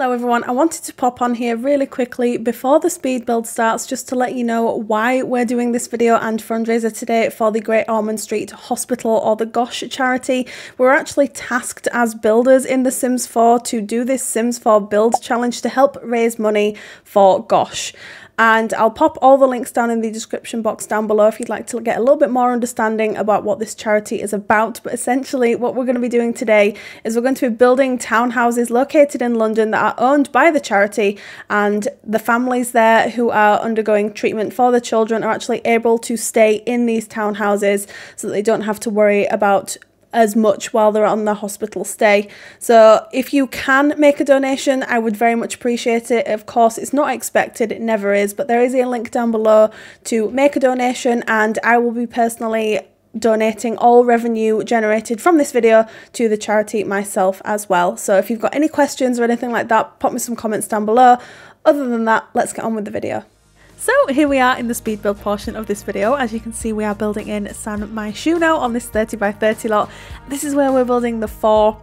Hello everyone, I wanted to pop on here really quickly before the speed build starts just to let you know why we're doing this video and fundraiser today for the Great Ormond Street Hospital or the GOSH charity. We're actually tasked as builders in The Sims 4 to do this Sims 4 build challenge to help raise money for GOSH. And I'll pop all the links down in the description box down below if you'd like to get a little bit more understanding about what this charity is about. But essentially what we're going to be doing today is we're going to be building townhouses located in London that are owned by the charity, and the families there who are undergoing treatment for the children are actually able to stay in these townhouses so that they don't have to worry about as much while they're on the hospital stay. So if you can make a donation, I would very much appreciate it. Of course, it's not expected, it never is, but there is a link down below to make a donation, and I will be personally donating all revenue generated from this video to the charity myself as well. So if you've got any questions or anything like that, pop me some comments down below. Other than that, let's get on with the video. So here we are in the speed build portion of this video. As you can see, we are building in Myshuno on this 30 by 30 lot. This is where we're building the 4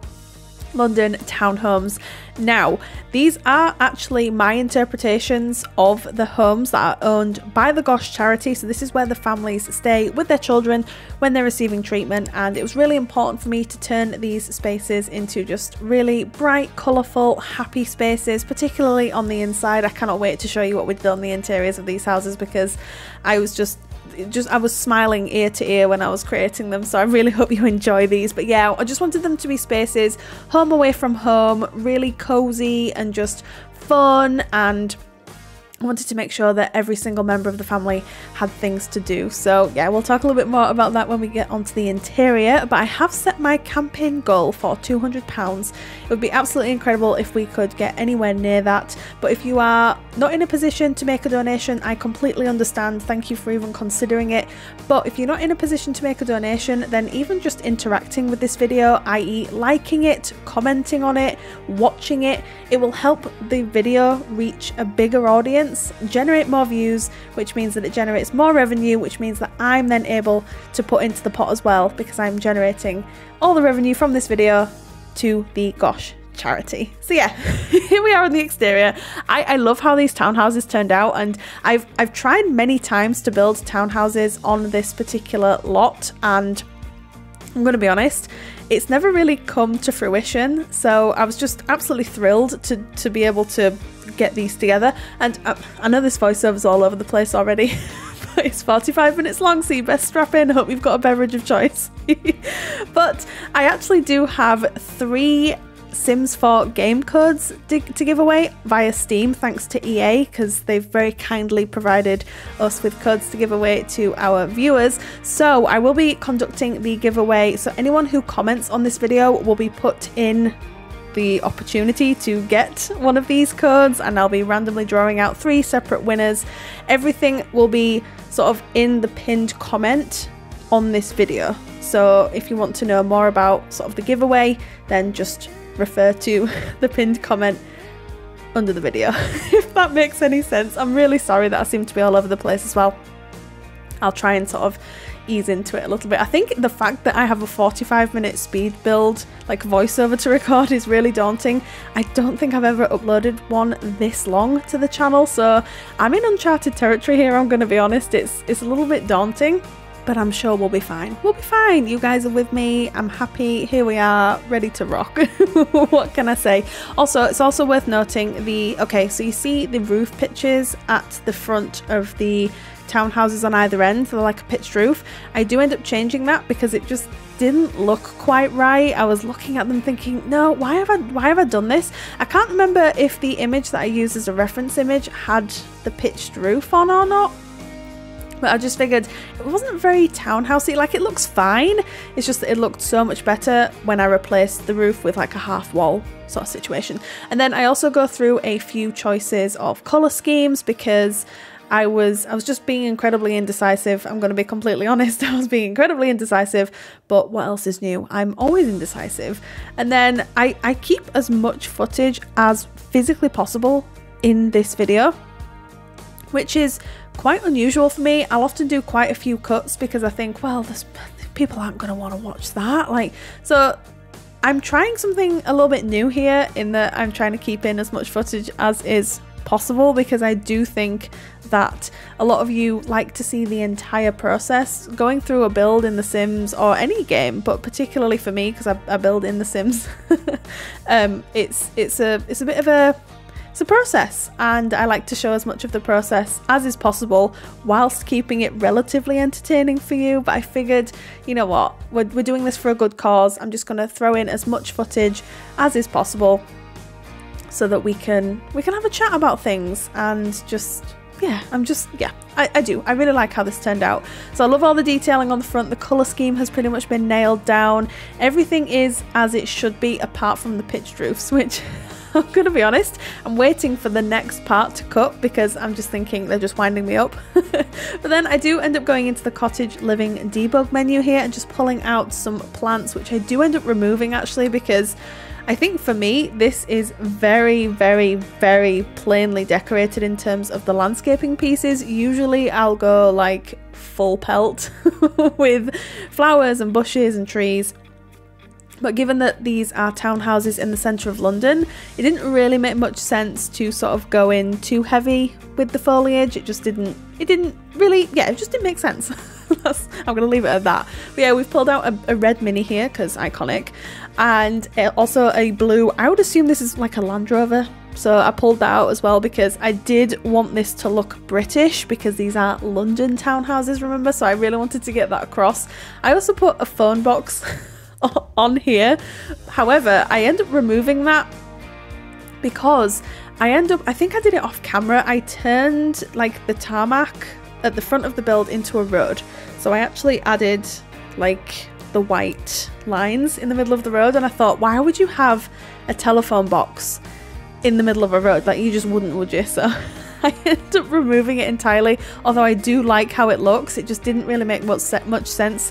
London townhomes. Now, these are actually my interpretations of the homes that are owned by the GOSH charity. So this is where the families stay with their children when they're receiving treatment, and it was really important for me to turn these spaces into just really bright, colourful, happy spaces, particularly on the inside. I cannot wait to show you what we've done on the interiors of these houses, because I was I was smiling ear to ear when I was creating them, so I really hope you enjoy these. But yeah, I just wanted them to be spaces home away from home, really cozy and just fun, and I wanted to make sure that every single member of the family had things to do. So yeah, we'll talk a little bit more about that when we get onto the interior, but I have set my campaign goal for £200. It would be absolutely incredible if we could get anywhere near that, but if you are not in a position to make a donation, I completely understand. Thank you for even considering it. But if you're not in a position to make a donation, then even just interacting with this video, i.e. liking it, commenting on it, watching it, it will help the video reach a bigger audience, generate more views, which means that it generates more revenue, which means that I'm then able to put into the pot as well, because I'm generating all the revenue from this video to the GOSH charity. So yeah, here we are in the exterior. I love how these townhouses turned out, and I've tried many times to build townhouses on this particular lot, and I'm going to be honest, it's never really come to fruition. So I was just absolutely thrilled to be able to get these together. And I know this voiceover's all over the place already, but it's 45 minutes long, so you best strap in. Hope you've got a beverage of choice. But I actually do have 3 Sims 4 game codes to give away via Steam, thanks to EA, because they've very kindly provided us with codes to give away to our viewers. So I will be conducting the giveaway, so anyone who comments on this video will be put in the opportunity to get one of these codes, and I'll be randomly drawing out 3 separate winners. Everything will be sort of in the pinned comment on this video, so if you want to know more about sort of the giveaway, then just refer to the pinned comment under the video, if that makes any sense. I'm really sorry that I seem to be all over the place as well. I'll try and sort of ease into it a little bit. I think the fact that I have a 45-minute speed build like voiceover to record is really daunting. I don't think I've ever uploaded one this long to the channel, so I'm in uncharted territory here. I'm going to be honest, it's a little bit daunting, but I'm sure we'll be fine. We'll be fine. You guys are with me. I'm happy. Here we are, ready to rock. What can I say? Also, it's also worth noting so you see the roof pitches at the front of the townhouses on either end. They're like a pitched roof. I do end up changing that because it just didn't look quite right. I was looking at them thinking, no, why have I done this? I can't remember if the image that I used as a reference image had the pitched roof on or not. But I just figured it wasn't very townhousey. Like, it looks fine, it's just that it looked so much better when I replaced the roof with like a half wall sort of situation. And then I also go through a few choices of colour schemes, because I was just being incredibly indecisive. I'm going to be completely honest, I was being incredibly indecisive, but what else is new? I'm always indecisive. And then I keep as much footage as physically possible in this video, which is quite unusual for me. I'll often do quite a few cuts because I think, well, people aren't going to want to watch that. Like, so I'm trying something a little bit new here in that I'm trying to keep in as much footage as is possible, because I do think that a lot of you like to see the entire process going through a build in The Sims or any game, but particularly for me because I build in The Sims. It's a bit of a process, and I like to show as much of the process as is possible whilst keeping it relatively entertaining for you. But I figured, you know what, we're doing this for a good cause. I'm just going to throw in as much footage as is possible so that we can have a chat about things, and just I do. I really like how this turned out. So I love all the detailing on the front. The colour scheme has pretty much been nailed down. Everything is as it should be, apart from the pitched roofs, which I'm going to be honest, I'm waiting for the next part to cut because I'm just thinking they're just winding me up. But then I do end up going into the cottage living debug menu here and just pulling out some plants, which I do end up removing actually, because I think for me this is very, very, very plainly decorated in terms of the landscaping pieces. Usually I'll go like full pelt with flowers and bushes and trees. But given that these are townhouses in the centre of London, it didn't really make much sense to sort of go in too heavy with the foliage. It just didn't really, it just didn't make sense. I'm going to leave it at that. But yeah, we've pulled out a red Mini here because iconic, and also a blue. I would assume this is like a Land Rover. So I pulled that out as well because I did want this to look British, because these are London townhouses, remember? So I really wanted to get that across. I also put a phone box on here. However, I end up removing that because I think I did it off camera. I turned like the tarmac at the front of the build into a road. So I actually added like the white lines in the middle of the road, and I thought, why would you have a telephone box in the middle of a road? Like, you just wouldn't, would you? So I ended up removing it entirely, although I do like how it looks. It just didn't really make much sense,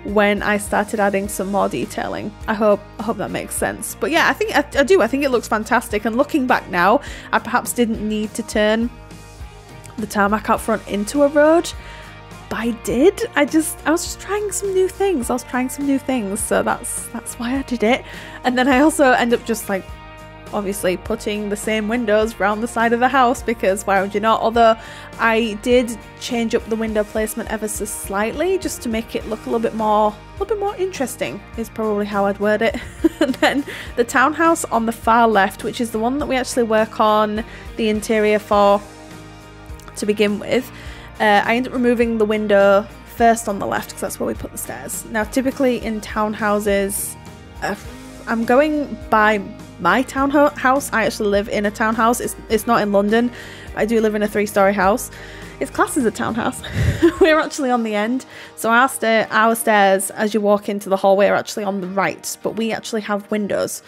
when I started adding some more detailing. I hope that makes sense. But yeah, I think I do. I think it looks fantastic, and looking back now, I perhaps didn't need to turn the tarmac out front into a road, but I did. I was just trying some new things. So that's why I did it. And then I also end up just like obviously putting the same windows around the side of the house, because why would you not? Although I did change up the window placement ever so slightly just to make it look a little bit more interesting, is probably how I'd word it. And then the townhouse on the far left, which is the one that we actually work on the interior for to begin with, I ended up removing the window first on the left because that's where we put the stairs. Now typically in townhouses, I'm going by my townhouse. I actually live in a townhouse. It's not in London. I do live in a 3-story house. It's classed as a townhouse. We're actually on the end. So our stairs, as you walk into the hallway, are actually on the right, but we actually have windows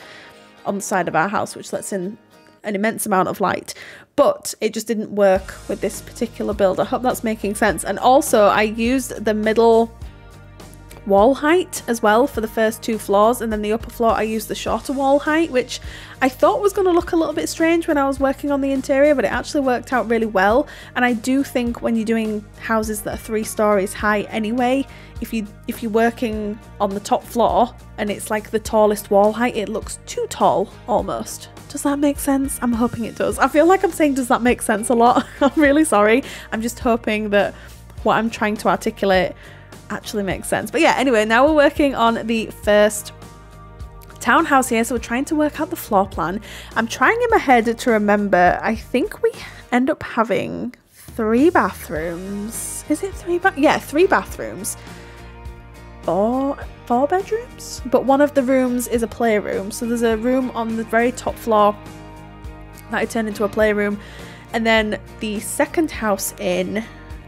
on the side of our house, which lets in an immense amount of light. But it just didn't work with this particular build. I hope that's making sense. And also I used the middle wall height as well for the first 2 floors, and then the upper floor I used the shorter wall height, which I thought was going to look a little bit strange when I was working on the interior, but it actually worked out really well. And I do think when you're doing houses that are 3 stories high anyway, if you're working on the top floor and it's like the tallest wall height, it looks too tall almost. Does that make sense? I'm hoping it does. I feel like I'm saying does that make sense a lot. I'm really sorry. I'm just hoping that what I'm trying to articulate actually makes sense. But yeah, anyway, now we're working on the first townhouse here, so we're trying to work out the floor plan. I'm trying in my head to remember. I think we end up having 3 bathrooms. Is it 3 3 bathrooms, or 4 bedrooms, but one of the rooms is a playroom. So there's a room on the very top floor that I turned into a playroom, and then the second house in,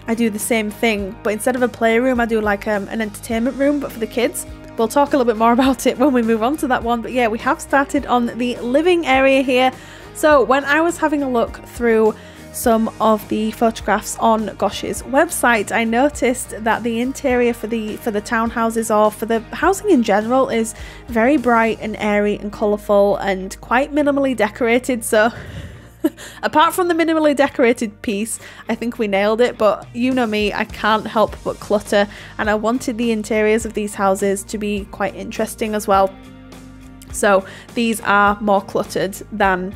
I do the same thing, but instead of a playroom, I do like an entertainment room, but for the kids. We'll talk a little bit more about it when we move on to that one. But yeah, we have started on the living area here. So when I was having a look through some of the photographs on Gosh's website, I noticed that the interior for the townhouses, or for the housing in general, is very bright and airy and colourful and quite minimally decorated. So apart from the minimally decorated piece, I think we nailed it. But you know me, I can't help but clutter, and I wanted the interiors of these houses to be quite interesting as well. So these are more cluttered than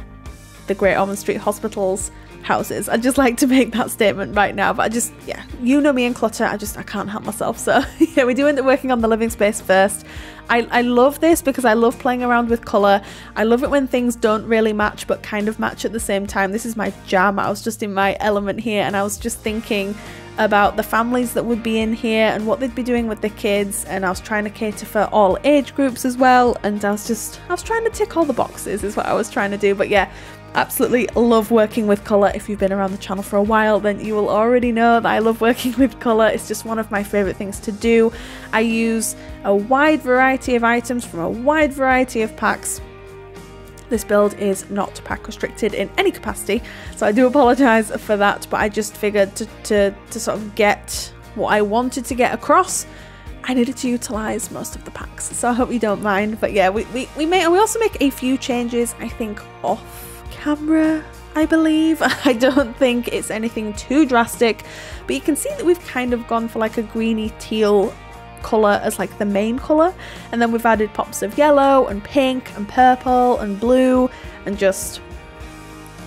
the Great Ormond Street Hospital's houses. I'd just like to make that statement right now, but yeah, you know me and clutter, I can't help myself. So yeah, we do end up working on the living space first. I love this because I love playing around with colour. I love it when things don't really match but kind of match at the same time. This is my jam. I was just in my element here, and I was just thinking about the families that would be in here and what they'd be doing with the kids, and I was trying to cater for all age groups as well, and I was trying to tick all the boxes is what I was trying to do. But yeah, absolutely love working with colour. If you've been around the channel for a while, then you will already know that I love working with colour. It's just one of my favourite things to do. I use a wide variety of items from a wide variety of packs. This build is not pack restricted in any capacity, so I do apologise for that, but I just figured to sort of get what I wanted to get across, I needed to utilise most of the packs, so I hope you don't mind. But yeah, we also make a few changes, I think, off camera, I believe. I don't think it's anything too drastic, but you can see that we've kind of gone for like a greeny teal colour as like the main colour, and then we've added pops of yellow and pink and purple and blue and just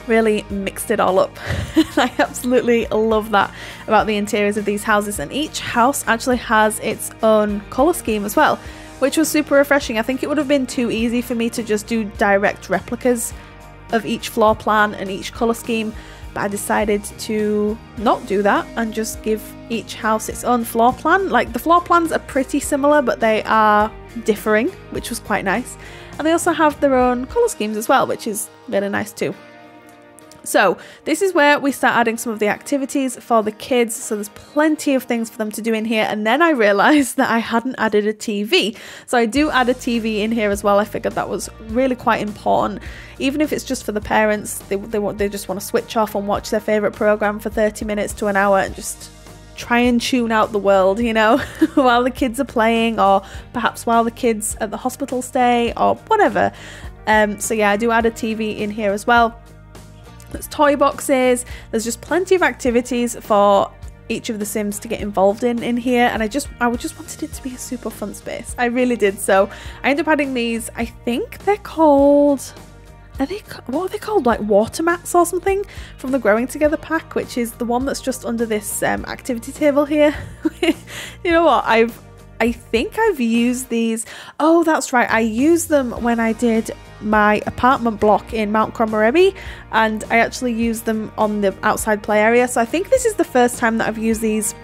really mixed it all up. I absolutely love that about the interiors of these houses, and each house actually has its own colour scheme as well, which was super refreshing. I think it would have been too easy for me to just do direct replicas of each floor plan and each colour scheme, but I decided to not do that and just give each house its own floor plan. Like, the floor plans are pretty similar, but they are differing, which was quite nice. And they also have their own colour schemes as well, which is really nice too. So this is where we start adding some of the activities for the kids, so there's plenty of things for them to do in here. And then I realised that I hadn't added a TV, so I do add a TV in here as well. I figured that was really quite important, even if it's just for the parents. They just want to switch off and watch their favourite programme for 30 minutes to an hour and just try and tune out the world, you know, while the kids are playing, or perhaps while the kids at the hospital stay, or whatever. So yeah, I do add a TV in here as well. There's toy boxes, there's just plenty of activities for each of the Sims to get involved in here, and I just wanted it to be a super fun space. I really did. So I ended up adding these, I think they're called, what are they called, like water mats or something, from the Growing Together pack, which is the one that's just under this activity table here. You know what, I think I've used these. Oh, that's right, I used them when I did my apartment block in Mount Cromareby, and I actually used them on the outside play area. So I think this is the first time that I've used these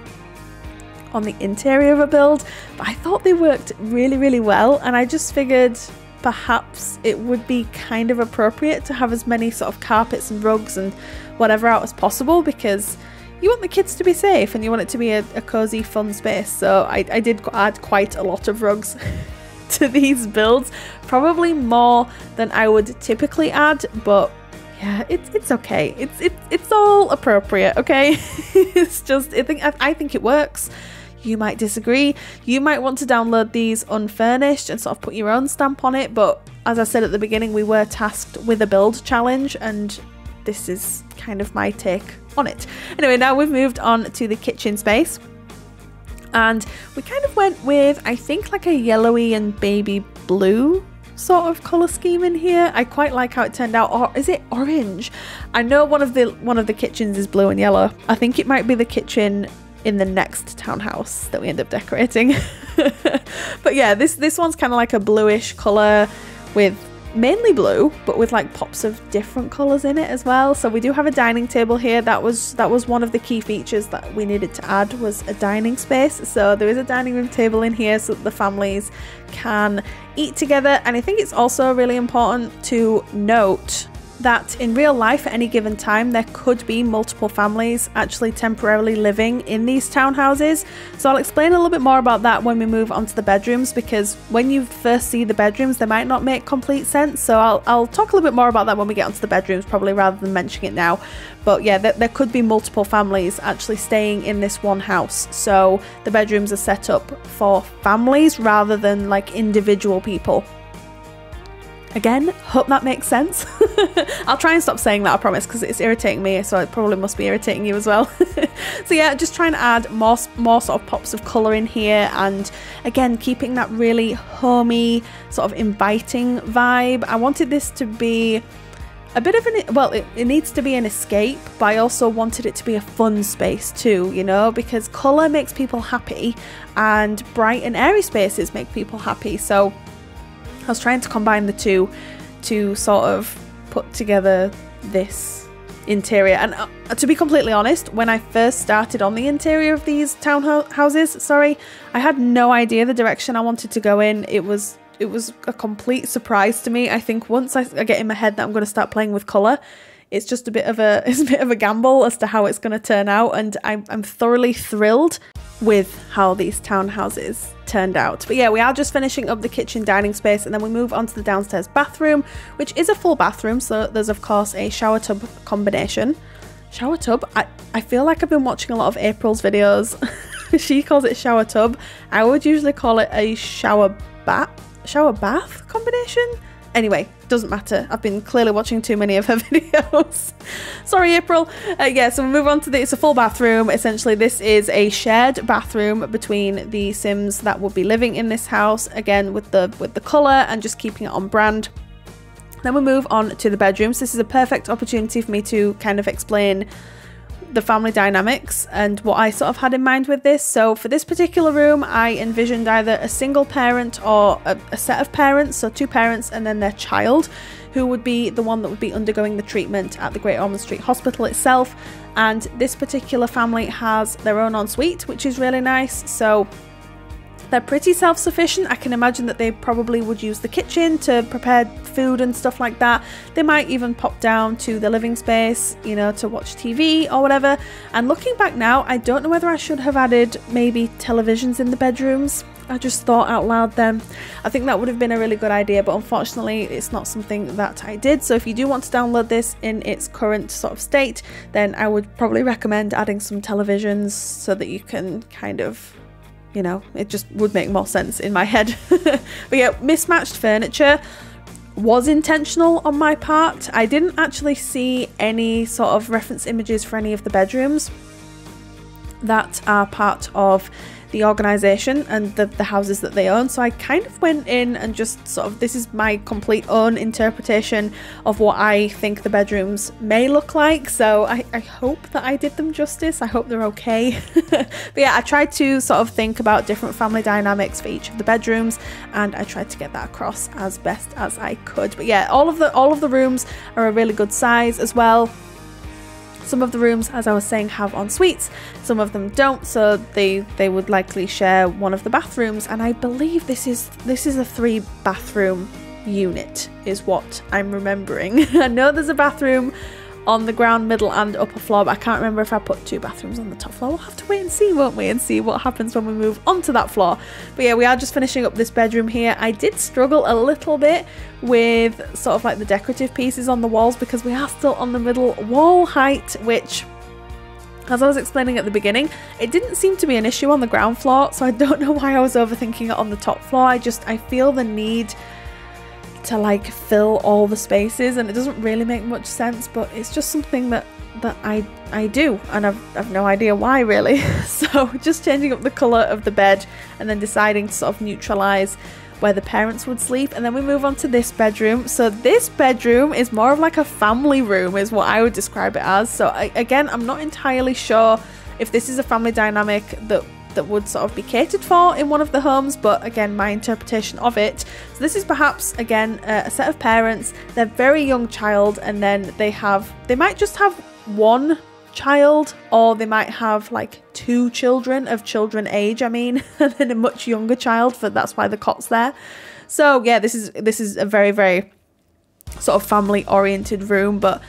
on the interior of a build, but I thought they worked really, really well, and I just figured perhaps it would be kind of appropriate to have as many sort of carpets and rugs and whatever out as possible, because you want the kids to be safe and you want it to be a cozy, fun space. So I did add quite a lot of rugs to these builds, probably more than I would typically add, but yeah, it's okay. It's all appropriate, okay? It's just, I think it works. You might disagree. You might want to download these unfurnished and sort of put your own stamp on it, but as I said at the beginning, we were tasked with a build challenge, and this is kind of my take on it. Anyway, now we've moved on to the kitchen space, and we kind of went with, I think, like a yellowy and baby blue sort of colour scheme in here. I quite like how it turned out. Or is it orange? I know one of the kitchens is blue and yellow. I think it might be the kitchen in the next townhouse that we end up decorating. But yeah, this one's kind of like a bluish colour with mainly blue, but with like pops of different colours in it as well. So we do have a dining table here. That was one of the key features that we needed to add, was a dining space. So there is a dining room table in here so that the families can eat together. And I think it's also really important to note that in real life at any given time there could be multiple families actually temporarily living in these townhouses. So I'll explain a little bit more about that when we move on to the bedrooms, because when you first see the bedrooms they might not make complete sense. So I'll talk a little bit more about that when we get onto the bedrooms, probably, rather than mentioning it now. But yeah, there could be multiple families actually staying in this one house, so the bedrooms are set up for families rather than like individual people. Again, hope that makes sense. I'll try and stop saying that, I promise, because it's irritating me, so it probably must be irritating you as well. So yeah, just trying to add more sort of pops of colour in here, and again, keeping that really homey, sort of inviting vibe. I wanted this to be a bit of an, well, it needs to be an escape, but I also wanted it to be a fun space too, you know, because colour makes people happy and bright and airy spaces make people happy. So I was trying to combine the two to sort of put together this interior. And to be completely honest, when I first started on the interior of these townhouses, sorry, I had no idea the direction I wanted to go in. It was a complete surprise to me. I think once I get in my head that I'm going to start playing with colour, it's just a bit of a gamble as to how it's going to turn out, and I'm thoroughly thrilled with how these townhouses turned out. But yeah, we are just finishing up the kitchen dining space, and then we move on to the downstairs bathroom, which is a full bathroom, so there's of course a shower tub combination. Shower tub? I feel like I've been watching a lot of April's videos. She calls it shower tub. I would usually call it a shower bath combination. Anyway, doesn't matter. I've been clearly watching too many of her videos. Sorry, April. Yeah, so we move on to it's a full bathroom. Essentially, this is a shared bathroom between the Sims that will be living in this house. Again, with the colour and just keeping it on brand. Then we move on to the bedrooms. This is a perfect opportunity for me to kind of explain the family dynamics and what I sort of had in mind with this. So for this particular room, I envisioned either a single parent or a set of parents, so two parents and then their child, who would be the one that would be undergoing the treatment at the Great Ormond Street Hospital itself. And this particular family has their own ensuite, which is really nice. So they're pretty self-sufficient. I can imagine that they probably would use the kitchen to prepare food and stuff like that. They might even pop down to the living space, you know, to watch TV or whatever. And looking back now, I don't know whether I should have added maybe televisions in the bedrooms. I just thought out loud then. I think that would have been a really good idea, but unfortunately it's not something that I did. So if you do want to download this in its current sort of state, then I would probably recommend adding some televisions so that you can kind of, you know, it just would make more sense in my head. But yeah, mismatched furniture was intentional on my part. I didn't actually see any sort of reference images for any of the bedrooms that are part of the organisation and the houses that they own. So I kind of went in and just sort of, this is my complete own interpretation of what I think the bedrooms may look like. So I hope that I did them justice. I hope they're okay. But yeah, I tried to sort of think about different family dynamics for each of the bedrooms, and I tried to get that across as best as I could. But yeah, all of the rooms are a really good size as well. Some of the rooms, as I was saying, have en suites, some of them don't, so they would likely share one of the bathrooms. And I believe this is a 3-bathroom unit is what I'm remembering. I know there's a bathroom on the ground, middle and upper floor, but I can't remember if I put 2 bathrooms on the top floor. We'll have to wait and see, won't we, and see what happens when we move onto that floor. But yeah, we are just finishing up this bedroom here. I did struggle a little bit with sort of like the decorative pieces on the walls because we are still on the middle wall height, which, as I was explaining at the beginning, it didn't seem to be an issue on the ground floor, so I don't know why I was overthinking it on the top floor. I feel the need to like fill all the spaces, and it doesn't really make much sense, but it's just something that I do, and I've no idea why really. So just changing up the colour of the bed and then deciding to sort of neutralise where the parents would sleep. And then we move on to this bedroom. So this bedroom is more of like a family room is what I would describe it as. So again, I'm not entirely sure if this is a family dynamic that would sort of be catered for in one of the homes, but again, my interpretation of it. So this is perhaps again a set of parents, their very young child, and then they might just have one child, or they might have like 2 children of children age, I mean, and then a much younger child, but that's why the cot's there. So yeah, this is a very, very sort of family oriented room. But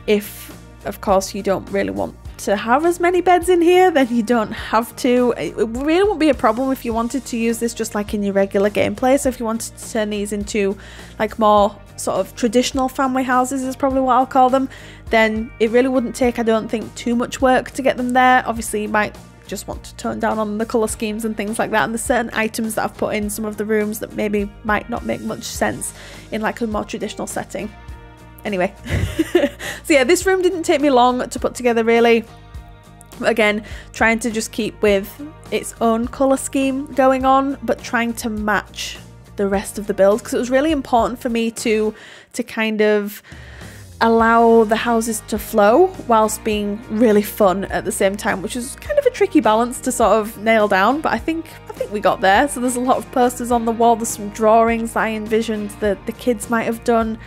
if of course you don't really want to have as many beds in here, then you don't have to. It really won't be a problem if you wanted to use this just like in your regular gameplay. So if you wanted to turn these into like more sort of traditional family houses is probably what I'll call them, then it really wouldn't take, I don't think, too much work to get them there. Obviously you might just want to tone down on the colour schemes and things like that, and there's certain items that I've put in some of the rooms that maybe might not make much sense in like a more traditional setting. Anyway, so yeah, this room didn't take me long to put together really. Again, trying to just keep with its own colour scheme going on, but trying to match the rest of the build, because it was really important for me to kind of allow the houses to flow whilst being really fun at the same time, which is kind of a tricky balance to sort of nail down, but I think we got there. So there's a lot of posters on the wall, there's some drawings that I envisioned that the kids might have done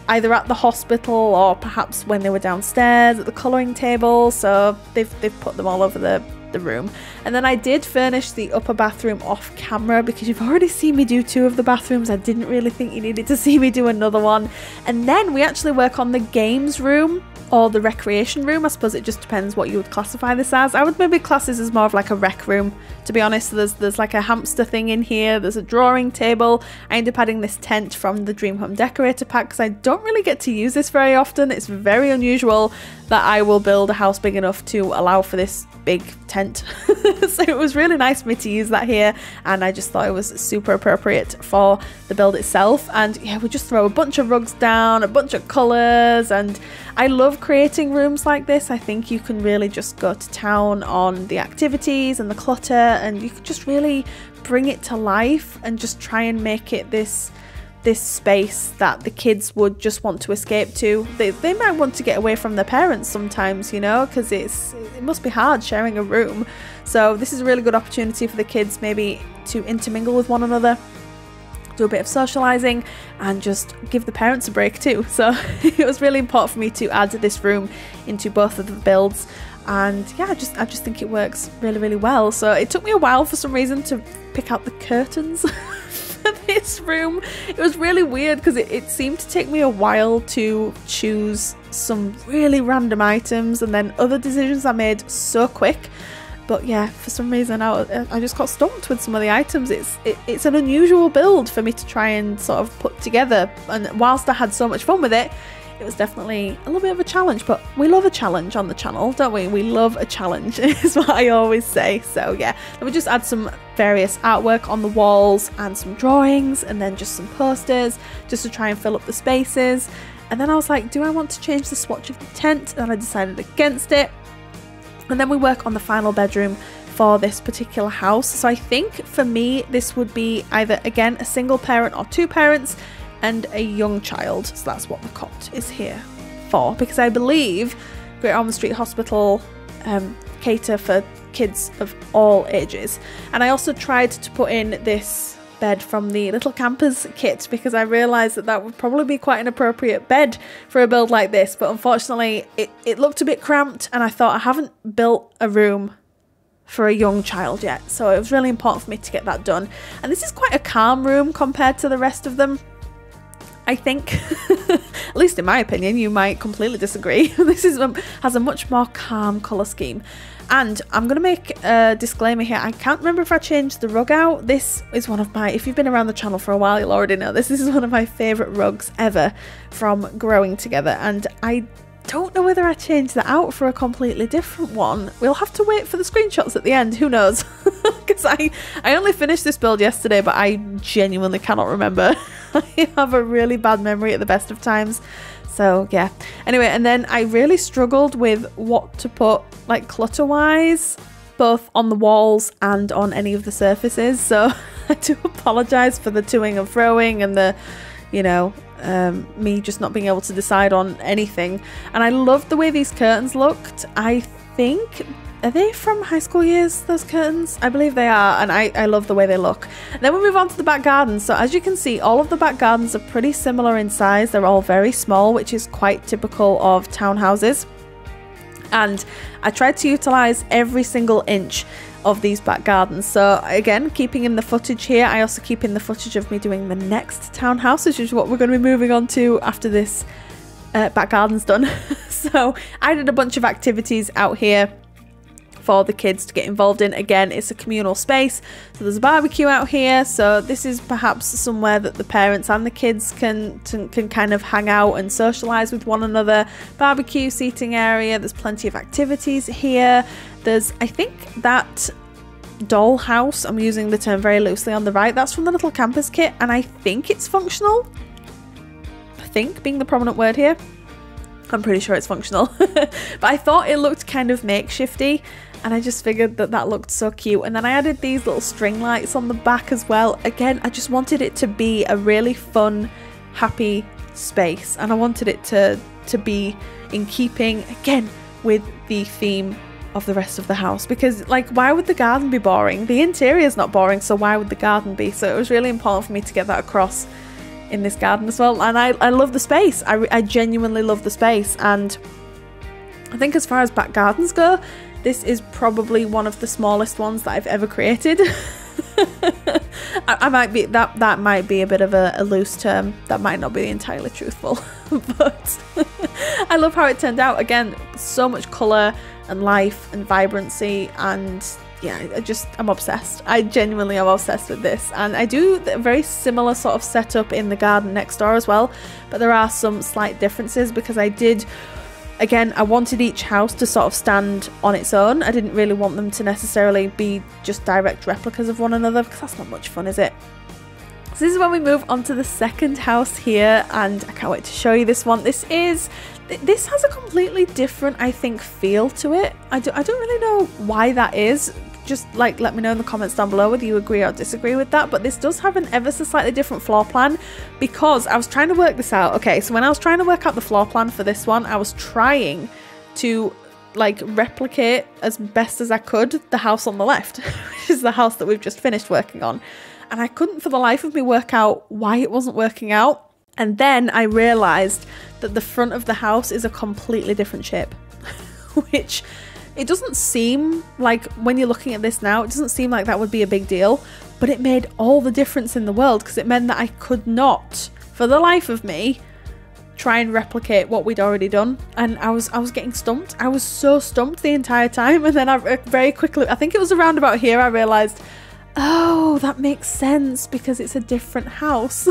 either at the hospital or perhaps when they were downstairs at the colouring table, so they've put them all over the room. And then I did furnish the upper bathroom off camera because you've already seen me do 2 of the bathrooms. I didn't really think you needed to see me do another one. And then we actually work on the games room or the recreation room. I suppose it just depends what you would classify this as. I would maybe class this as more of like a rec room, to be honest. There's like a hamster thing in here, there's a drawing table. I ended up adding this tent from the Dream Home Decorator pack because I don't really get to use this very often. It's very unusual that I will build a house big enough to allow for this big tent. So it was really nice for me to use that here, and I just thought it was super appropriate for the build itself. And yeah, we just throw a bunch of rugs down, a bunch of colours, and I love creating rooms like this. I think you can really just go to town on the activities and the clutter, and you can just really bring it to life and just try and make it this space that the kids would just want to escape to. They might want to get away from their parents sometimes, you know, because it must be hard sharing a room. So this is a really good opportunity for the kids maybe to intermingle with one another, do a bit of socializing, and just give the parents a break too. So it was really important for me to add this room into both of the builds. And yeah, I just think it works really, really well. So it took me a while for some reason to pick out the curtains for this room. It was really weird because it seemed to take me a while to choose some really random items, and then other decisions I made so quick. But yeah, for some reason I just got stumped with some of the items. It's an unusual build for me to try and sort of put together, and whilst I had so much fun with it, it was definitely a little bit of a challenge. But we love a challenge on the channel, don't we? We love a challenge is what I always say. So yeah, then we just add some various artwork on the walls and some drawings, and then just some posters just to try and fill up the spaces. And then I was like, do I want to change the swatch of the tent? And I decided against it. And then we work on the final bedroom for this particular house. So I think for me this would be either, again, a single parent or 2 parents and a young child. So that's what the cot is here for, because I believe Great Ormond Street Hospital cater for kids of all ages. And I also tried to put in this bed from the Little Campers kit because I realised that would probably be quite an appropriate bed for a build like this, but unfortunately it looked a bit cramped, and I thought I haven't built a room for a young child yet, so it was really important for me to get that done. And this is quite a calm room compared to the rest of them, I think. At least in my opinion. You might completely disagree. This has a much more calm colour scheme. And I'm going to make a disclaimer here. I can't remember if I changed the rug out. This is one of my, if you've been around the channel for a while, you'll already know this. This is one of my favourite rugs ever from Growing Together. And I don't know whether I changed that out for a completely different one. We'll have to wait for the screenshots at the end. Who knows? Because I only finished this build yesterday, but I genuinely cannot remember. I have a really bad memory at the best of times. So yeah, anyway, and then I really struggled with what to put like clutter wise, both on the walls and on any of the surfaces. So I do apologise for the toing and froing and the, you know, me just not being able to decide on anything. And I loved the way these curtains looked. I think, are they from high school years, those curtains? I believe they are, and I love the way they look. And then we move on to the back garden. So as you can see, all of the back gardens are pretty similar in size. They're all very small, which is quite typical of townhouses. And I tried to utilise every single inch of these back gardens. So again, keeping in the footage here, I also keep in the footage of me doing the next townhouse, which is what we're going to be moving on to after this back garden's done. So I did a bunch of activities out here for the kids to get involved in. Again, it's a communal space, so there's a barbecue out here, so this is perhaps somewhere that the parents and the kids can kind of hang out and socialize with one another. Barbecue, seating area, there's plenty of activities here. There's, I think, that dollhouse, I'm using the term very loosely, on the right, that's from the little campus kit, and I think it's functional. I think being the prominent word here, I'm pretty sure it's functional. But I thought it looked kind of makeshifty, and I just figured that that looked so cute. And then I added these little string lights on the back as well. Again, I just wanted it to be a really fun, happy space, and I wanted it to be in keeping, again, with the theme of the rest of the house, because like, why would the garden be boring? The interior is not boring, so why would the garden be? So it was really important for me to get that across in this garden as well. And I love the space. I genuinely love the space, and I think as far as back gardens go, this is probably one of the smallest ones that I've ever created. I might be, that might be a bit of a loose term, that might not be entirely truthful, but I love how it turned out. Again, so much colour and life and vibrancy, and yeah, I'm obsessed. I genuinely am obsessed with this, and I do a very similar sort of setup in the garden next door as well, but there are some slight differences because I wanted each house to sort of stand on its own. I didn't really want them to necessarily be just direct replicas of one another, because that's not much fun, is it? So this is when we move on to the second house here, and I can't wait to show you this one. This has a completely different, I think, feel to it. I don't really know why that is. Just like, let me know in the comments down below whether you agree or disagree with that. But this does have an ever so slightly different floor plan, because I was trying to work this out. Okay, so when I was trying to work out the floor plan for this one, I was trying to like replicate as best as I could the house on the left, which is the house that we've just finished working on. And I couldn't for the life of me work out why it wasn't working out. And then I realized that the front of the house is a completely different shape, which it doesn't seem like, when you're looking at this now, it doesn't seem like that would be a big deal, but it made all the difference in the world, because it meant that I could not, for the life of me, try and replicate what we'd already done. And I was getting stumped. I was so stumped the entire time, and then I very quickly, I think it was around about here, I realized, oh, that makes sense, because it's a different house.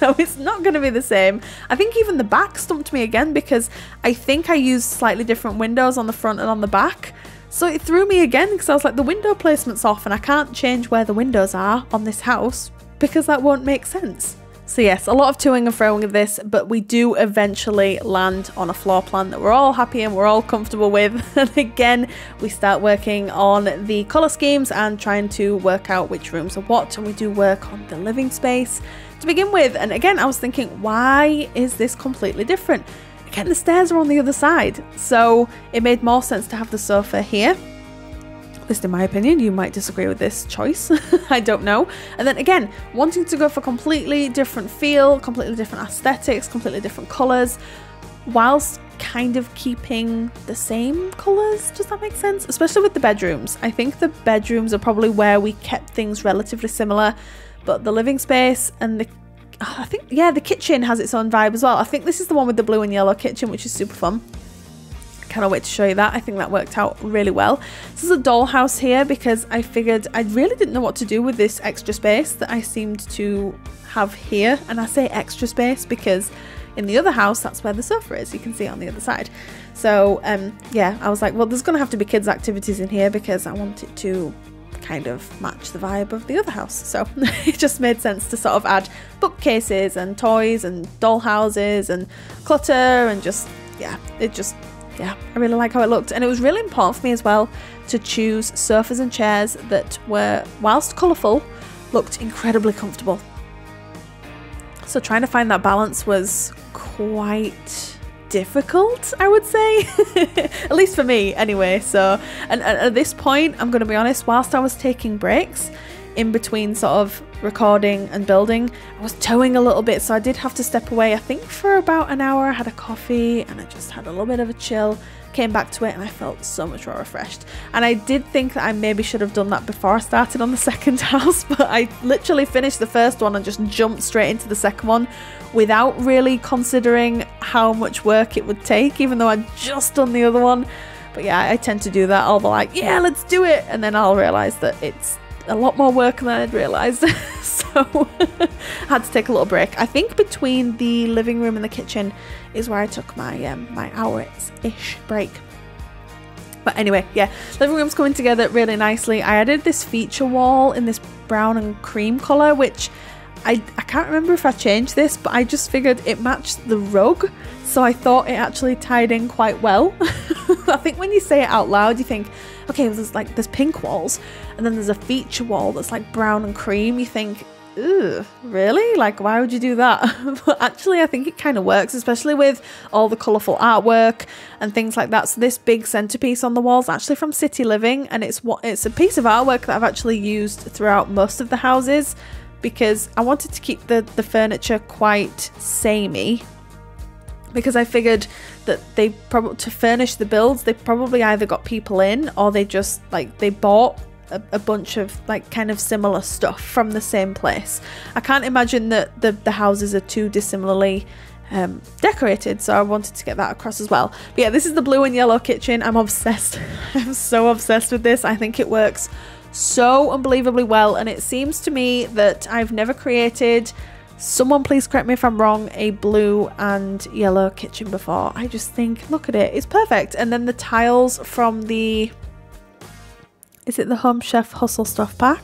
So it's not going to be the same. I think even the back stumped me again, because I think I used slightly different windows on the front and on the back. So it threw me again, because I was like, the window placement's off and I can't change where the windows are on this house, because that won't make sense. So yes, a lot of toing and froing of this, but we do eventually land on a floor plan that we're all happy and we're all comfortable with. And again, we start working on the colour schemes and trying to work out which rooms are what, and we do work on the living space to begin with. And again, I was thinking, why is this completely different? Again, the stairs are on the other side, so it made more sense to have the sofa here. At least in my opinion. You might disagree with this choice. I don't know. And then again, wanting to go for completely different feel, completely different aesthetics, completely different colours, whilst kind of keeping the same colours. Does that make sense? Especially with the bedrooms. I think the bedrooms are probably where we kept things relatively similar, but the living space and I think, yeah, the kitchen has its own vibe as well. I think this is the one with the blue and yellow kitchen, which is super fun. Cannot wait to show you that. I think that worked out really well. This is a dollhouse here, because I figured I really didn't know what to do with this extra space that I seemed to have here. And I say extra space because in the other house, that's where the sofa is. You can see it on the other side. So yeah, I was like, well, there's going to have to be kids' activities in here, because I want it to kind of match the vibe of the other house. So it just made sense to sort of add bookcases and toys and dollhouses and clutter, and just, yeah, yeah, I really like how it looked. And it was really important for me as well to choose sofas and chairs that were, whilst colourful, looked incredibly comfortable. So trying to find that balance was quite difficult, I would say. At least for me anyway. So, and at this point, I'm going to be honest, whilst I was taking breaks in between sort of recording and building, I was towing a little bit, so I did have to step away. I think for about an hour. I had a coffee and I just had a little bit of a chill, came back to it, and I felt so much more refreshed. And I did think that I maybe should have done that before I started on the second house, but I literally finished the first one and just jumped straight into the second one without really considering how much work it would take, even though I'd just done the other one. But yeah, I tend to do that. I'll be like, yeah, let's do it, and then I'll realise that it's a lot more work than I'd realised. So I had to take a little break. I think between the living room and the kitchen is where I took my my hour-ish break. But anyway, yeah, living room's coming together really nicely. I added this feature wall in this brown and cream colour, which I can't remember if I changed this, but I just figured it matched the rug, so I thought it actually tied in quite well. I think when you say it out loud, you think, okay, there's pink walls, and then there's a feature wall that's like brown and cream. You think, ugh, really? Like, why would you do that? But actually, I think it kind of works, especially with all the colourful artwork and things like that. So this big centerpiece on the wall is actually from City Living, and it's a piece of artwork that I've actually used throughout most of the houses, because I wanted to keep the furniture quite samey, because I figured that they probably, to furnish the builds, they probably either got people in, or they just like they bought a bunch of like kind of similar stuff from the same place. I can't imagine that the houses are too dissimilarly decorated, so I wanted to get that across as well. But yeah, this is the blue and yellow kitchen. I'm obsessed. I'm so obsessed with this. I think it works so unbelievably well, and it seems to me that I've never created, someone please correct me if I'm wrong, a blue and yellow kitchen before. I just think, look at it, it's perfect. And then the tiles from the, is it the Home Chef Hustle stuff pack?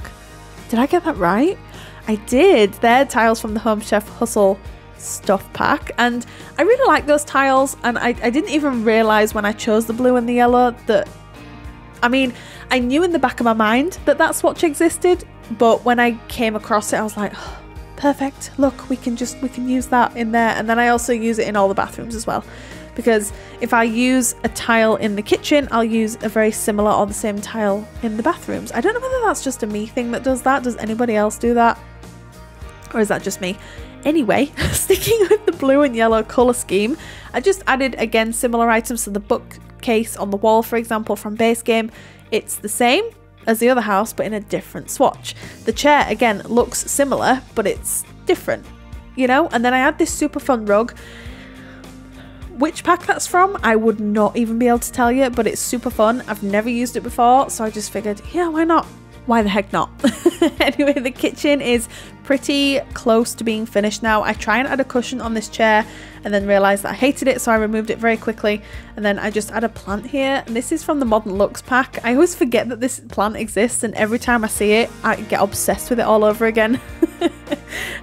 Did I get that right? I did. They're tiles from the Home Chef Hustle stuff pack, and I really like those tiles, and I didn't even realise when I chose the blue and the yellow that, I mean, I knew in the back of my mind that that swatch existed, but when I came across it, I was like, oh, perfect, look, we can use that in there. And then I also use it in all the bathrooms as well, because if I use a tile in the kitchen, I'll use a very similar or the same tile in the bathrooms. I don't know whether that's just a me thing that does that. Does anybody else do that, or is that just me? Anyway, sticking with the blue and yellow colour scheme, I just added, again, similar items. So the bookcase on the wall, for example, from base game, it's the same as the other house, but in a different swatch. The chair, again, looks similar, but it's different, you know? And then I had this super fun rug. Which pack that's from, I would not even be able to tell you, but it's super fun. I've never used it before, so I just figured, yeah, why not? Why the heck not? Anyway, the kitchen is pretty close to being finished now. I try and add a cushion on this chair and then realised that I hated it, so I removed it very quickly. And then I just add a plant here. And this is from the Modern Looks pack. I always forget that this plant exists, and every time I see it, I get obsessed with it all over again.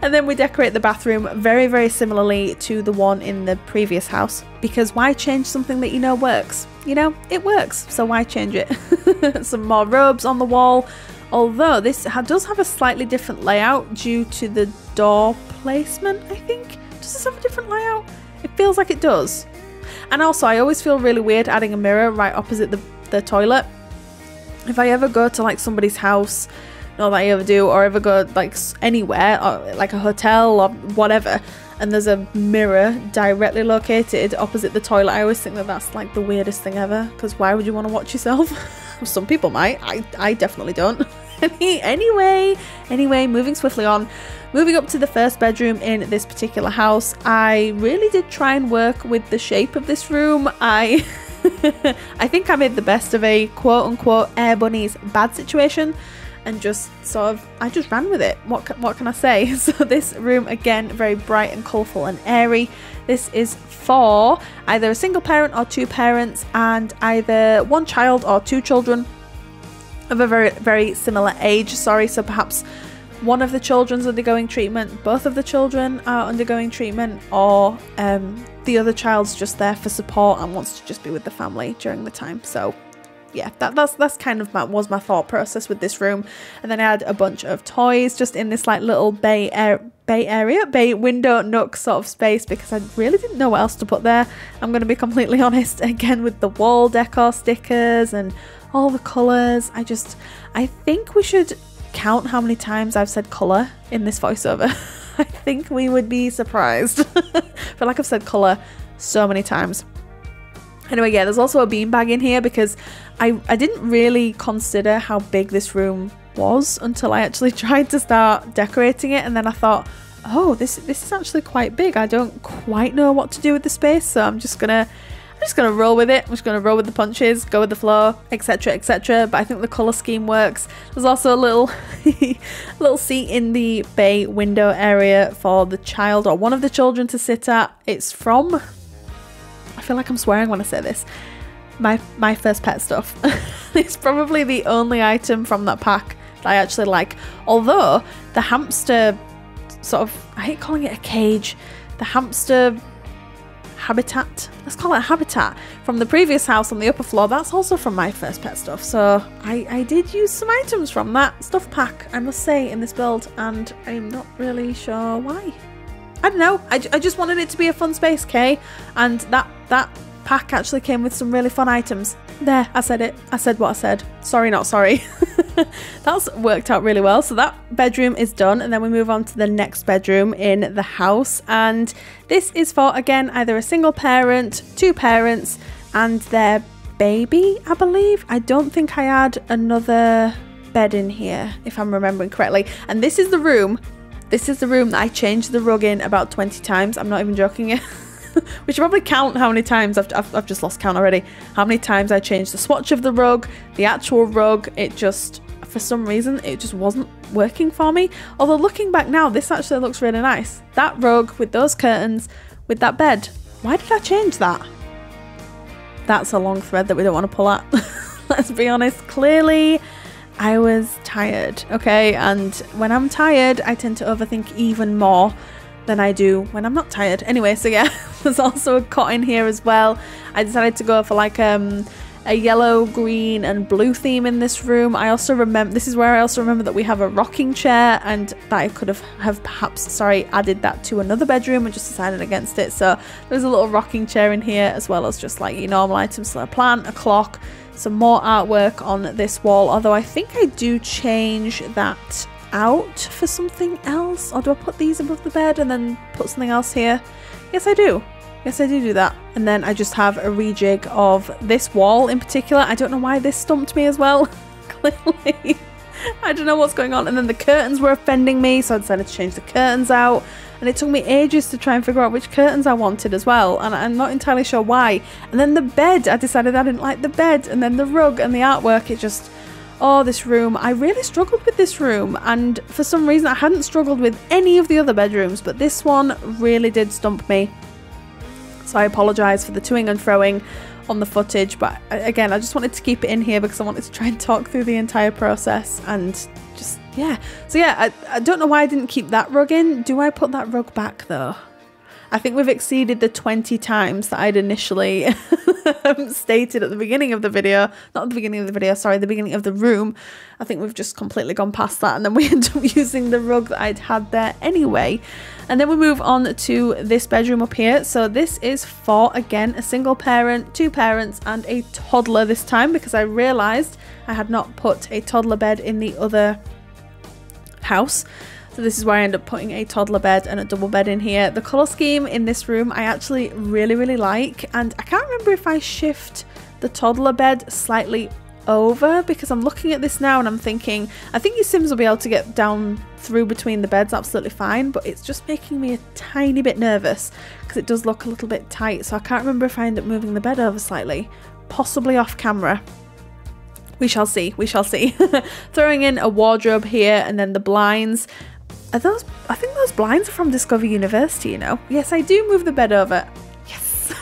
And then we decorate the bathroom very, very similarly to the one in the previous house, because why change something that you know works? You know, it works, so why change it? Some more robes on the wall, although this does have a slightly different layout due to the door placement, I think. Does this have a different layout? It feels like it does. And also, I always feel really weird adding a mirror right opposite the toilet. If I ever go to like somebody's house, not that I ever do, or ever go like anywhere, or like a hotel or whatever, and there's a mirror directly located opposite the toilet, I always think that that's like the weirdest thing ever, because why would you want to watch yourself? Some people might. I definitely don't. Anyway, moving swiftly on, moving up to the first bedroom in this particular house. I really did try and work with the shape of this room. I think I made the best of a quote-unquote Air Bunnies bad situation, and just sort of, I just ran with it. What can I say? So this room, again, very bright and colourful and airy. This is for either a single parent or two parents, and either one child or two children of a very, very similar age. Sorry, so perhaps one of the children's undergoing treatment, both of the children are undergoing treatment, or the other child's just there for support and wants to just be with the family during the time. So yeah, that's kind of was my thought process with this room. And then I had a bunch of toys just in this like little bay window nook sort of space, because I really didn't know what else to put there. I'm going to be completely honest, again, with the wall decor stickers and all the colours. I think we should count how many times I've said colour in this voiceover. I think we would be surprised. I feel like I've said colour so many times. Anyway, yeah, there's also a beanbag in here, because I didn't really consider how big this room was until I actually tried to start decorating it, and then I thought, oh, this is actually quite big. I don't quite know what to do with the space, so I'm just gonna just going to roll with it. I'm just going to roll with the punches, go with the flow, etc, etc. But I think the colour scheme works. There's also a little little seat in the bay window area for the child or one of the children to sit at. It's from, I feel like I'm swearing when I say this, my first pet stuff. It's probably the only item from that pack that I actually like. Although the hamster sort of, I hate calling it a cage, the hamster habitat, let's call it a habitat, from the previous house on the upper floor, that's also from my first pet stuff. So I did use some items from that stuff pack, I must say, in this build, and I'm not really sure why. I don't know, I just wanted it to be a fun space, okay? And that pack actually came with some really fun items. There, I said it. I said what I said. Sorry, not sorry. That's worked out really well. So that bedroom is done, and then we move on to the next bedroom in the house. And this is for, again, either a single parent, two parents, and their baby, I believe. I don't think I had another bed in here, if I'm remembering correctly. And this is the room. This is the room that I changed the rug in about 20 times. I'm not even joking. We should probably count how many times, I've just lost count already, how many times I changed the swatch of the rug, the actual rug. It just, for some reason, it just wasn't working for me. Although looking back now, this actually looks really nice. That rug with those curtains, with that bed. Why did I change that? That's a long thread that we don't want to pull at. Let's be honest. Clearly, I was tired, okay? And when I'm tired, I tend to overthink even more than I do when I'm not tired. Anyway, so yeah, there's also a cot in here as well. I decided to go for like a yellow, green and blue theme in this room. I also remember, this is where I also remember that we have a rocking chair, and that I could have perhaps, added that to another bedroom and just decided against it. So there's a little rocking chair in here, as well as just like your normal items, so a plant, a clock, some more artwork on this wall. Although I think I do change that out for something else, or do I put these above the bed and then put something else here? Yes, I do. Yes, I do that. And then I just have a rejig of this wall in particular. I don't know why this stumped me as well. Clearly, I don't know what's going on. And then the curtains were offending me, so I decided to change the curtains out. And it took me ages to try and figure out which curtains I wanted as well, and I'm not entirely sure why. And then the bed, I decided I didn't like the bed, and then the rug and the artwork, it just, oh, this room, I really struggled with this room, and for some reason I hadn't struggled with any of the other bedrooms, but this one really did stump me. So I apologise for the toing and froing on the footage, but again, I just wanted to keep it in here because I wanted to try and talk through the entire process, and just, yeah. So yeah, I don't know why I didn't keep that rug in. Do I put that rug back though? I think we've exceeded the 20 times that I'd initially stated at the beginning of the video. Not at the beginning of the video, sorry, the beginning of the room. I think we've just completely gone past that, and then we end up using the rug that I'd had there anyway. And then we move on to this bedroom up here. So this is for, again, a single parent, two parents and a toddler this time, because I realised I had not put a toddler bed in the other house. So this is where I end up putting a toddler bed and a double bed in here. The colour scheme in this room I actually really like, and I can't remember if I shift the toddler bed slightly over, because I'm looking at this now and I'm thinking, I think your Sims will be able to get down through between the beds absolutely fine, but it's just making me a tiny bit nervous because it does look a little bit tight. So I can't remember if I end up moving the bed over slightly, possibly off camera. We shall see, we shall see. Throwing in a wardrobe here, and then the blinds. Are those, I think those blinds are from Discover University, you know. Yes, I do move the bed over. Yes.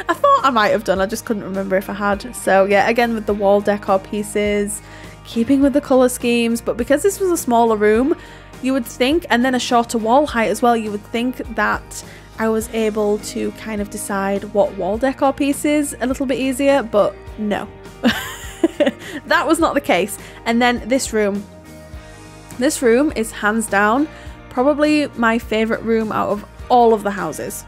I thought I might have done, I just couldn't remember if I had. So yeah, again with the wall decor pieces, keeping with the colour schemes, but because this was a smaller room, you would think, and then a shorter wall height as well, you would think that I was able to kind of decide what wall decor pieces a little bit easier, but no. That was not the case. And then this room. This room is hands down probably my favourite room out of all of the houses.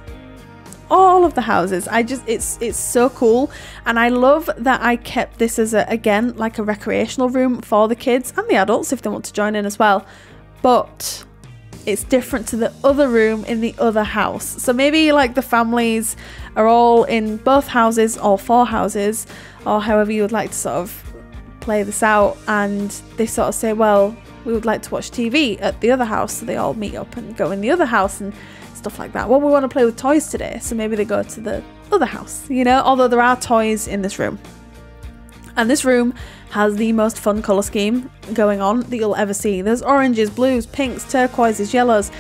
All of the houses. It's so cool, and I love that I kept this as a, again, like a recreational room for the kids and the adults if they want to join in as well. But it's different to the other room in the other house. So maybe like the families are all in both houses or four houses, or however you would like to sort of play this out, and they sort of say, well, we would like to watch TV at the other house, so they all meet up and go in the other house and stuff like that. Well, we want to play with toys today, so maybe they go to the other house, you know, although there are toys in this room. And this room has the most fun colour scheme going on that you'll ever see. There's oranges, blues, pinks, turquoises, yellows.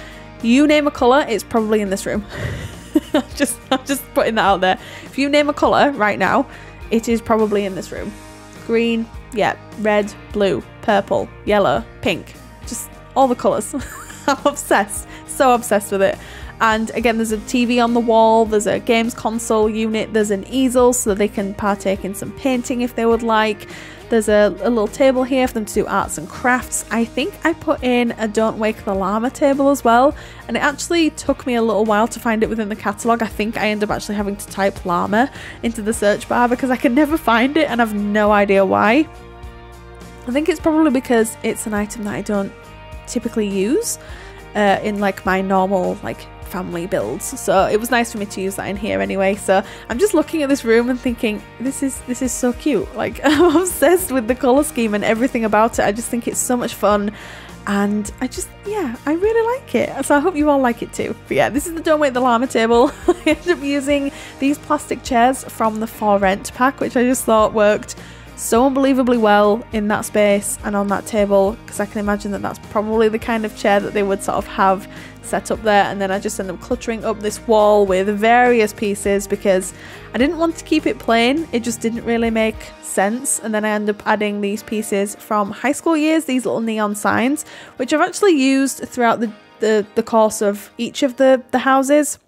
You name a colour, it's probably in this room. I'm just putting that out there. If you name a colour right now, it is probably in this room. Green, yeah, red, blue, purple, yellow, pink. Just all the colours. I'm obsessed. So obsessed with it. And again, there's a TV on the wall, there's a games console unit, there's an easel so they can partake in some painting if they would like. There's a little table here for them to do arts and crafts. I think I put in a Don't Wake the Llama table as well, and it actually took me a little while to find it within the catalogue. I think I ended up actually having to type llama into the search bar because I could never find it and I've no idea why. I think it's probably because it's an item that I don't typically use in like my normal like family builds, so it was nice for me to use that in here anyway. So I'm just looking at this room and thinking this is so cute. Like, I'm obsessed with the color scheme and everything about it. I just think it's so much fun, and I really like it, so I hope you all like it too. But yeah, this is the Don't Wake the Llama table. I ended up using these plastic chairs from the For Rent pack, which I just thought worked so unbelievably well in that space and on that table, because I can imagine that that's probably the kind of chair that they would sort of have set up there. And then I just ended up cluttering up this wall with various pieces because I didn't want to keep it plain. It just didn't really make sense. And then I ended up adding these pieces from high school years, these little neon signs, which I've actually used throughout the course of each of the houses.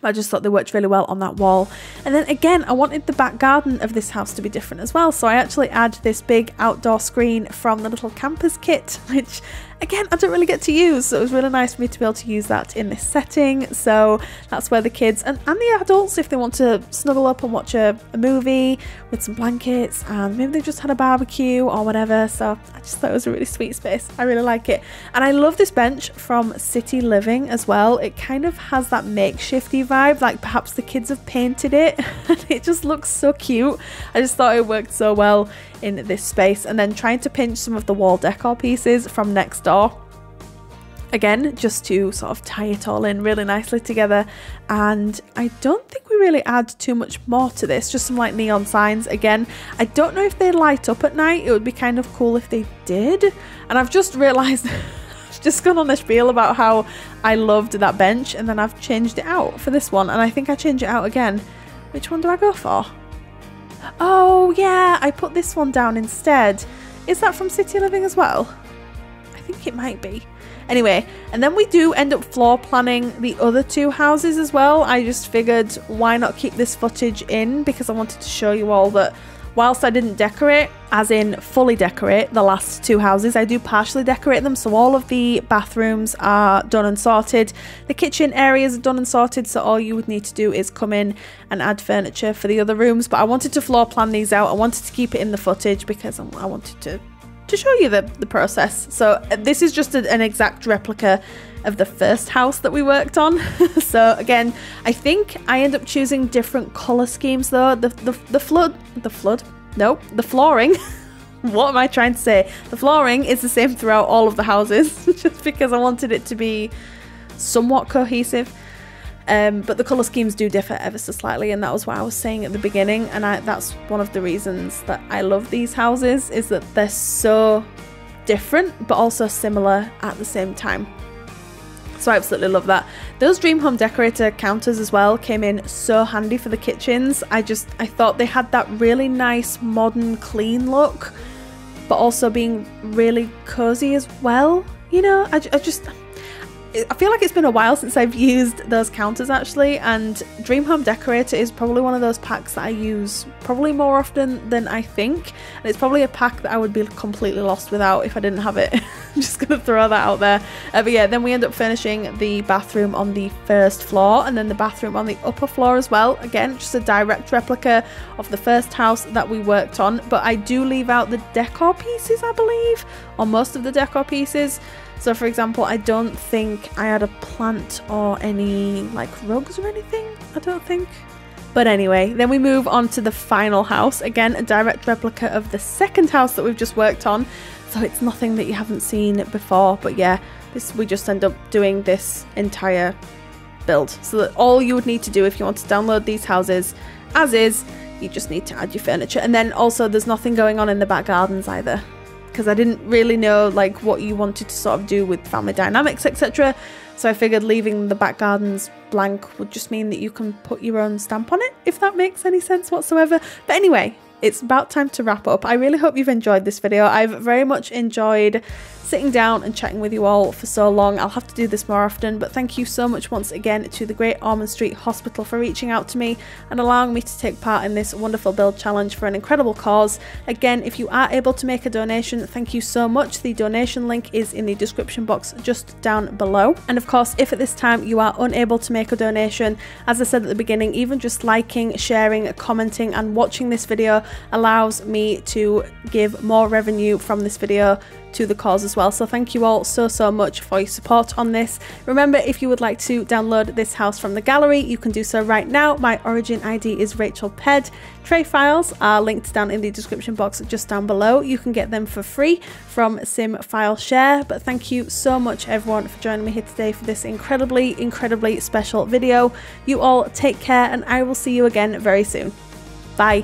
I just thought they worked really well on that wall. And then again, I wanted the back garden of this house to be different as well, so I actually add this big outdoor screen from the little campers kit, which again I don't really get to use, so it was really nice for me to be able to use that in this setting. So that's where the kids and the adults, if they want to snuggle up and watch a movie with some blankets, and maybe they just had a barbecue or whatever. So I just thought it was a really sweet space. I really like it. And I love this bench from City Living as well. It kind of has that makeshifty vibe, like perhaps the kids have painted it and it just looks so cute. I just thought it worked so well in this space. And then trying to pinch some of the wall decor pieces from next door, again just to sort of tie it all in really nicely together. And I don't think we really add too much more to this, just some like neon signs. Again, I don't know if they light up at night. It would be kind of cool if they did. And I've just realized I've just gone on a spiel about how I loved that bench, and then I've changed it out for this one, and I think I change it out again. Which one do I go for? Oh yeah, I put this one down instead. Is that from City Living as well? I think it might be. Anyway, and then we do end up floor planning the other two houses as well. I just figured why not keep this footage in, because I wanted to show you all that whilst I didn't decorate, as in fully decorate, the last two houses, I do partially decorate them. So all of the bathrooms are done and sorted. The kitchen areas are done and sorted. So all you would need to do is come in and add furniture for the other rooms. But I wanted to floor plan these out. I wanted to keep it in the footage because I wanted to show you the process. So this is just an exact replica of the first house that we worked on. So again, I think I end up choosing different color schemes though. The flooring what am I trying to say? The flooring is the same throughout all of the houses just because I wanted it to be somewhat cohesive. But the colour schemes do differ ever so slightly, and that was what I was saying at the beginning, and that's one of the reasons that I love these houses, is that they're so different but also similar at the same time. So I absolutely love that. Those Dream Home Decorator counters as well came in so handy for the kitchens. I thought they had that really nice modern clean look, but also being really cozy as well. You know, I feel like it's been a while since I've used those counters actually, and Dream Home Decorator is probably one of those packs that I use probably more often than I think, and it's probably a pack that I would be completely lost without if I didn't have it. I'm just gonna throw that out there. But yeah, then we end up finishing the bathroom on the first floor, and then the bathroom on the upper floor as well. Again, just a direct replica of the first house that we worked on, but I do leave out the decor pieces, I believe, or most of the decor pieces. So for example, I don't think I had a plant or any like rugs or anything, I don't think. But anyway, then we move on to the final house. Again, a direct replica of the second house that we've just worked on. So it's nothing that you haven't seen before, but yeah, we just end up doing this entire build. So that all you would need to do if you want to download these houses as is, you just need to add your furniture. And then also there's nothing going on in the back gardens either, because I didn't really know like what you wanted to sort of do with family dynamics, etc. So I figured leaving the back gardens blank would just mean that you can put your own stamp on it, if that makes any sense whatsoever. But anyway, it's about time to wrap up. I really hope you've enjoyed this video. I've very much enjoyed sitting down and chatting with you all for so long. I'll have to do this more often, but thank you so much once again to the Great Ormond Street Hospital for reaching out to me and allowing me to take part in this wonderful build challenge for an incredible cause. Again, if you are able to make a donation, thank you so much. The donation link is in the description box just down below. And of course, if at this time you are unable to make a donation, as I said at the beginning, even just liking, sharing, commenting and watching this video allows me to give more revenue from this video to the cause as well. So thank you all so much for your support on this. Remember, if you would like to download this house from the gallery, you can do so right now. My origin ID is RachelPedd. Tray files are linked down in the description box just down below. You can get them for free from Sim File Share. But thank you so much everyone for joining me here today for this incredibly special video. You all take care and I will see you again very soon. Bye.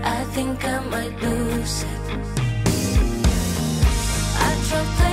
I think I might lose it. I tried